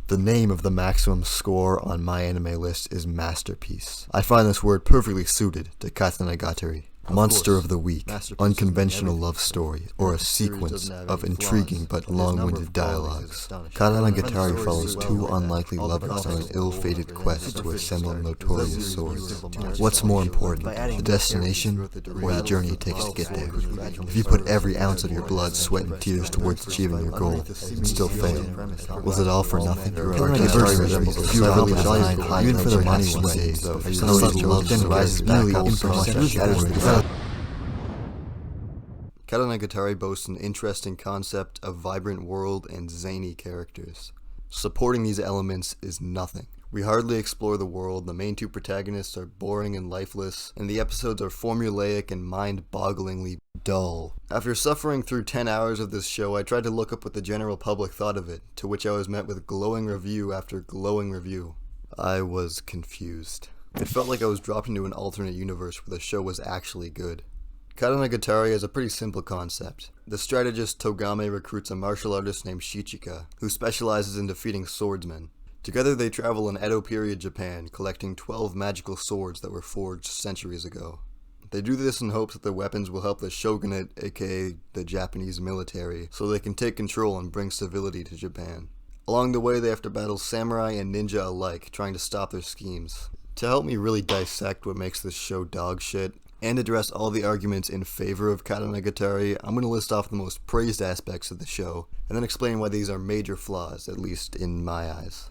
The name of the maximum score on my anime list is Masterpiece. I find this word perfectly suited to Katanagatari. Monster of the Week, unconventional love story, or a sequence of intriguing but long-winded dialogues. Katanagatari follows two unlikely lovers on an ill-fated quest to assemble notorious swords. What's more important, the destination or the journey it takes to get there? If you put every ounce of your blood, sweat, and tears towards achieving your goal, and still fail, was it all for nothing? Katanagatari resembles a style designed even for the money one days, though. Then rises back up so much. Katanagatari boasts an interesting concept, a vibrant world, and zany characters. Supporting these elements is nothing. We hardly explore the world, the main two protagonists are boring and lifeless, and the episodes are formulaic and mind-bogglingly dull. After suffering through 10 hours of this show, I tried to look up what the general public thought of it, to which I was met with glowing review after glowing review. I was confused. It felt like I was dropped into an alternate universe where the show was actually good. Katanagatari is a pretty simple concept. The strategist Togame recruits a martial artist named Shichika, who specializes in defeating swordsmen. Together they travel in Edo period Japan, collecting 12 magical swords that were forged centuries ago. They do this in hopes that the weapons will help the shogunate, aka the Japanese military, so they can take control and bring civility to Japan. Along the way they have to battle samurai and ninja alike, trying to stop their schemes. To help me really dissect what makes this show dog shit, and address all the arguments in favor of Katanagatari, I'm going to list off the most praised aspects of the show, and then explain why these are major flaws, at least in my eyes.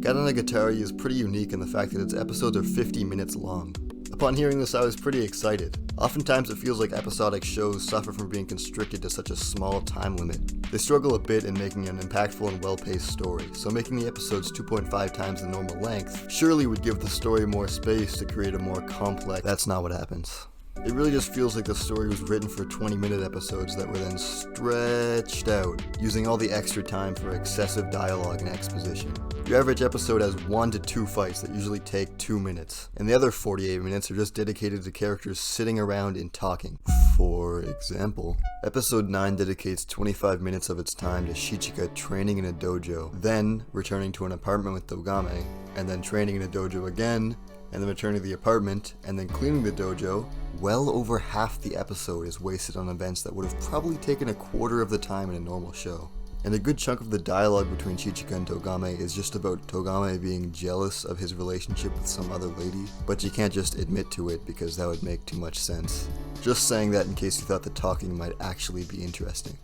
Katanagatari is pretty unique in the fact that its episodes are 50 minutes long. Upon hearing this, I was pretty excited. Oftentimes it feels like episodic shows suffer from being constricted to such a small time limit. They struggle a bit in making an impactful and well-paced story, so making the episodes 2.5 times the normal length surely would give the story more space to create a more complex. That's not what happens. It really just feels like the story was written for 20-minute episodes that were then stretched out, using all the extra time for excessive dialogue and exposition. Your average episode has 1 to 2 fights that usually take 2 minutes, and the other 48 minutes are just dedicated to characters sitting around and talking. For example, episode 9 dedicates 25 minutes of its time to Shichika training in a dojo, then returning to an apartment with Togame, and then training in a dojo again, and then returning to the apartment, and then cleaning the dojo. Well over half the episode is wasted on events that would have probably taken a quarter of the time in a normal show. And a good chunk of the dialogue between Shichika and Togame is just about Togame being jealous of his relationship with some other lady, but you can't just admit to it because that would make too much sense. Just saying that in case you thought the talking might actually be interesting.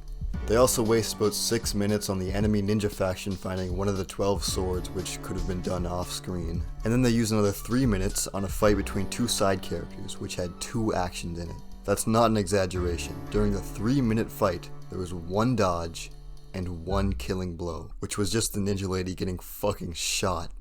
They also waste about 6 minutes on the enemy ninja faction finding one of the 12 swords, which could have been done off screen. And then they use another 3 minutes on a fight between 2 side characters, which had 2 actions in it. That's not an exaggeration. During the 3-minute fight, there was 1 dodge and 1 killing blow, which was just the ninja lady getting fucking shot.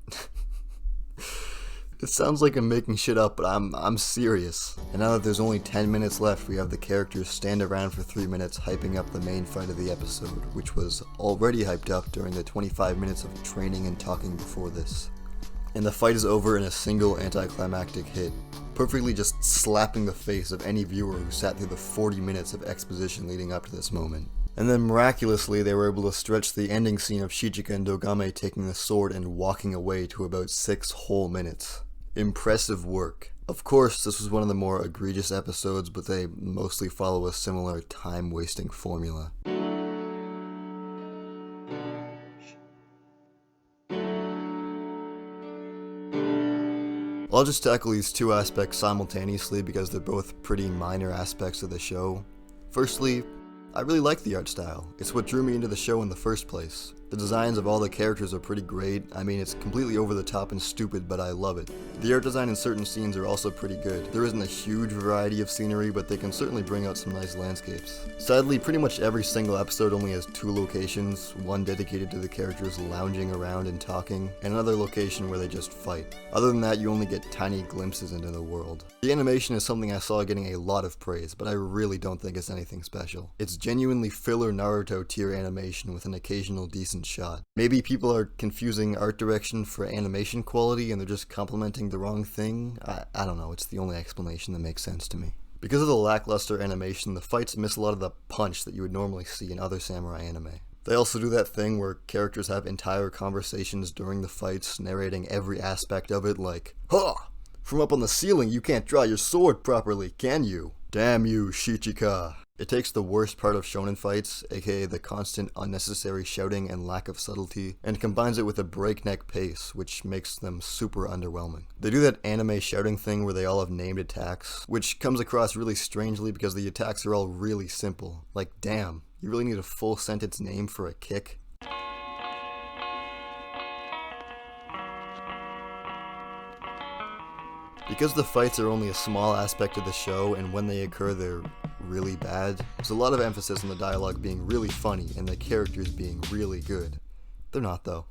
It sounds like I'm making shit up, but I'm serious. And now that there's only 10 minutes left, we have the characters stand around for 3 minutes hyping up the main fight of the episode, which was already hyped up during the 25 minutes of training and talking before this. And the fight is over in a single anticlimactic hit, perfectly just slapping the face of any viewer who sat through the 40 minutes of exposition leading up to this moment. And then miraculously they were able to stretch the ending scene of Shichika and Togame taking the sword and walking away to about 6 whole minutes. Impressive work. Of course, this was one of the more egregious episodes, but they mostly follow a similar time-wasting formula. I'll just tackle these 2 aspects simultaneously because they're both pretty minor aspects of the show. Firstly, I really like the art style. It's what drew me into the show in the first place. The designs of all the characters are pretty great. I mean, it's completely over the top and stupid, but I love it. The art design in certain scenes are also pretty good. There isn't a huge variety of scenery, but they can certainly bring out some nice landscapes. Sadly, pretty much every single episode only has 2 locations, one dedicated to the characters lounging around and talking, and another location where they just fight. Other than that, you only get tiny glimpses into the world. The animation is something I saw getting a lot of praise, but I really don't think it's anything special. It's genuinely filler Naruto tier animation with an occasional decent shot. Maybe people are confusing art direction for animation quality and they're just complimenting the wrong thing. I don't know, it's the only explanation that makes sense to me. Because of the lackluster animation, the fights miss a lot of the punch that you would normally see in other samurai anime. They also do that thing where characters have entire conversations during the fights, narrating every aspect of it, like, "Huh! From up on the ceiling you can't draw your sword properly, can you? Damn you, Shichika." It takes the worst part of shonen fights, aka the constant unnecessary shouting and lack of subtlety, and combines it with a breakneck pace, which makes them super underwhelming. They do that anime shouting thing where they all have named attacks, which comes across really strangely because the attacks are all really simple. Like, damn, you really need a full sentence name for a kick? Because the fights are only a small aspect of the show, and when they occur they're really bad, there's a lot of emphasis on the dialogue being really funny and the characters being really good. They're not, though.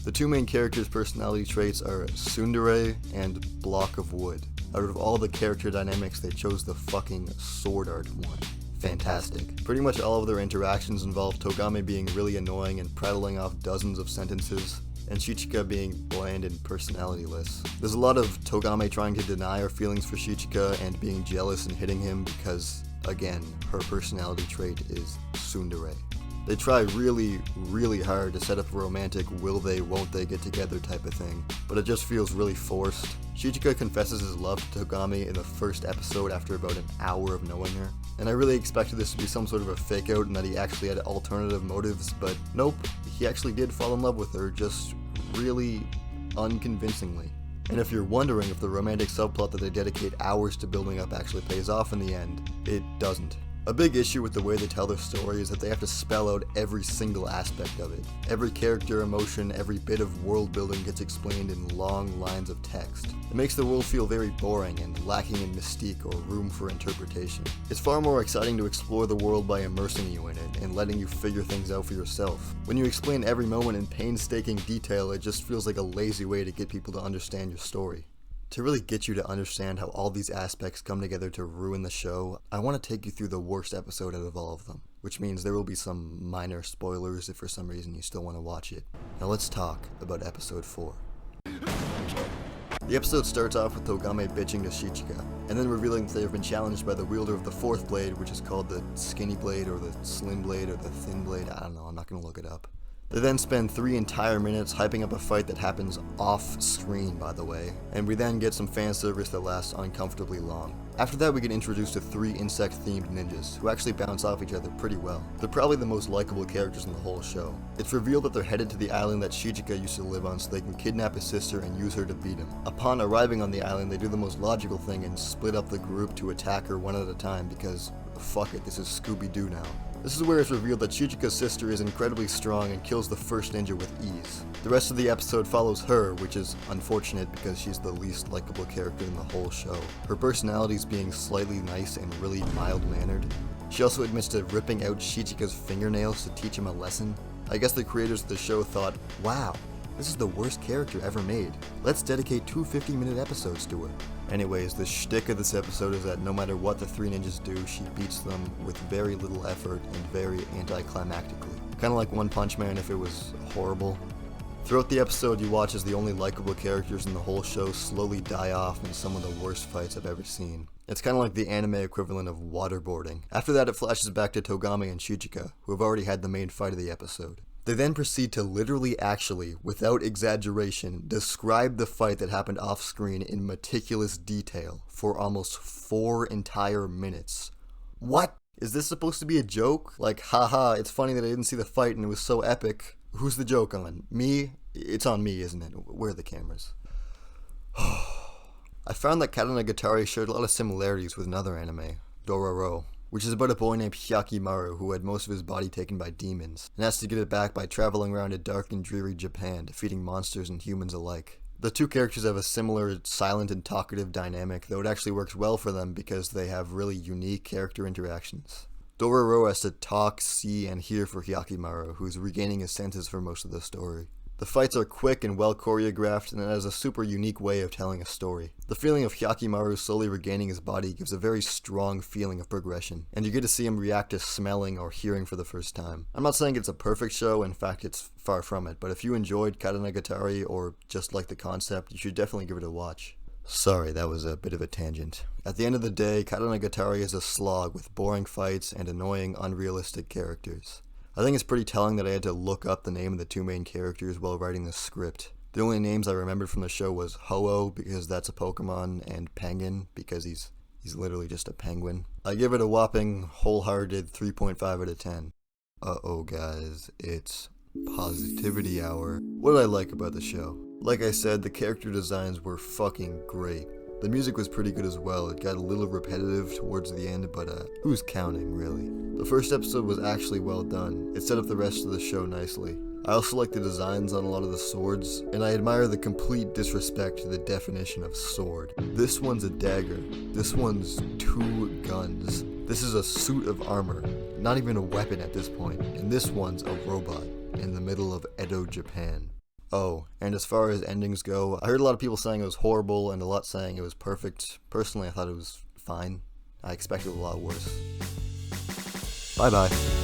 The two main characters' personality traits are tsundere and block of wood. Out of all the character dynamics, they chose the fucking sword art one. Fantastic. Pretty much all of their interactions involve Togame being really annoying and prattling off dozens of sentences, and Shichika being bland and personalityless. There's a lot of Togame trying to deny her feelings for Shichika and being jealous and hitting him because, again, her personality trait is tsundere. They try really, really hard to set up a romantic will they, won't they get together type of thing, but it just feels really forced. Shichika confesses his love to Togame in the first episode after about an hour of knowing her, and I really expected this to be some sort of a fake out and that he actually had alternative motives, but nope, he actually did fall in love with her, just really unconvincingly. And if you're wondering if the romantic subplot that they dedicate hours to building up actually pays off in the end, it doesn't. A big issue with the way they tell their story is that they have to spell out every single aspect of it. Every character, emotion, every bit of world building gets explained in long lines of text. It makes the world feel very boring and lacking in mystique or room for interpretation. It's far more exciting to explore the world by immersing you in it and letting you figure things out for yourself. When you explain every moment in painstaking detail, it just feels like a lazy way to get people to understand your story. To really get you to understand how all these aspects come together to ruin the show, I want to take you through the worst episode out of all of them, which means there will be some minor spoilers if for some reason you still want to watch it. Now let's talk about episode 4. The episode starts off with Togame bitching to Shichika, and then revealing that they have been challenged by the wielder of the fourth blade, which is called the skinny blade or the slim blade or the thin blade, I don't know, I'm not going to look it up. They then spend 3 entire minutes hyping up a fight that happens off-screen, by the way, and we then get some fan service that lasts uncomfortably long. After that, we get introduced to 3 insect-themed ninjas, who actually bounce off each other pretty well. They're probably the most likable characters in the whole show. It's revealed that they're headed to the island that Shichika used to live on so they can kidnap his sister and use her to beat him. Upon arriving on the island, they do the most logical thing and split up the group to attack her one at a time because, fuck it, this is Scooby-Doo now. This is where it's revealed that Shichika's sister is incredibly strong and kills the first ninja with ease. The rest of the episode follows her, which is unfortunate because she's the least likable character in the whole show. Her personality is being slightly nice and really mild-mannered. She also admits to ripping out Shichika's fingernails to teach him a lesson. I guess the creators of the show thought, wow, this is the worst character ever made. Let's dedicate 2 50-minute episodes to her. Anyways, the shtick of this episode is that no matter what the 3 ninjas do, she beats them with very little effort and very anticlimactically. Kinda like One Punch Man if it was horrible. Throughout the episode, you watch as the only likable characters in the whole show slowly die off in some of the worst fights I've ever seen. It's kinda like the anime equivalent of waterboarding. After that, it flashes back to Togame and Shichika, who have already had the main fight of the episode. They then proceed to literally actually, without exaggeration, describe the fight that happened off-screen in meticulous detail for almost 4 entire minutes. What? Is this supposed to be a joke? Like, haha, it's funny that I didn't see the fight and it was so epic. Who's the joke on? Me? It's on me, isn't it? Where are the cameras? I found that Katanagatari shared a lot of similarities with another anime, Dororo, which is about a boy named Hyakimaru who had most of his body taken by demons, and has to get it back by traveling around a dark and dreary Japan, defeating monsters and humans alike. The 2 characters have a similar silent and talkative dynamic, though it actually works well for them because they have really unique character interactions. Dororo has to talk, see, and hear for Hyakimaru, who's regaining his senses for most of the story. The fights are quick and well choreographed, and it has a super unique way of telling a story. The feeling of Hyakimaru slowly regaining his body gives a very strong feeling of progression, and you get to see him react to smelling or hearing for the first time. I'm not saying it's a perfect show, in fact it's far from it, but if you enjoyed Katanagatari or just like the concept, you should definitely give it a watch. Sorry, that was a bit of a tangent. At the end of the day, Katanagatari is a slog with boring fights and annoying, unrealistic characters. I think it's pretty telling that I had to look up the name of the two main characters while writing the script. The only names I remembered from the show was Ho-Oh, because that's a Pokemon, and Penguin, because he's literally just a penguin. I give it a whopping, wholehearted 3.5 out of 10. Uh-oh guys, it's positivity hour. What did I like about the show? Like I said, the character designs were fucking great. The music was pretty good as well. It got a little repetitive towards the end, but who's counting, really? The first episode was actually well done. It set up the rest of the show nicely. I also like the designs on a lot of the swords, and I admire the complete disrespect to the definition of sword. This one's a dagger. This one's 2 guns. This is a suit of armor. Not even a weapon at this point. And this one's a robot in the middle of Edo, Japan. Oh, and as far as endings go, I heard a lot of people saying it was horrible and a lot saying it was perfect. Personally, I thought it was fine. I expected a lot worse. Bye bye.